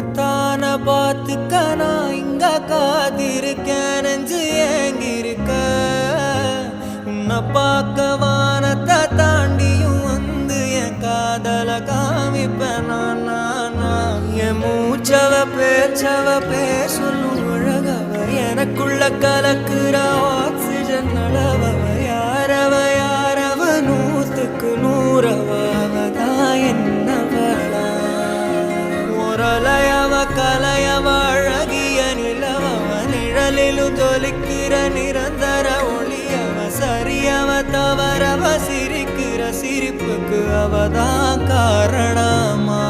உன்னத்தான பார்த்துக்க நான் இங்க காத்திருக்கேன் நெஞ்சு ஏங்கிருக்க உன்னை பார்க்க வானத்தை தாண்டியும் வந்து என் காதல காமிப்பேன் நான் என் மூச்சவ பேர் சொல்லும் அழகவ எனக்குள்ள கலக்குற ஆக்சிஜன் அளவவ யாரவ நூத்துக்கு நூறவதான் என்னவளா ஒரலையவ கலையவ அழகிய நிலவவ நிழலிலும் தொலிக்கிற நிரந்தர ஒளியவ சரியவ தவறவ சிரிக்கிற சிரிப்புக்கு அவதான் காரணமா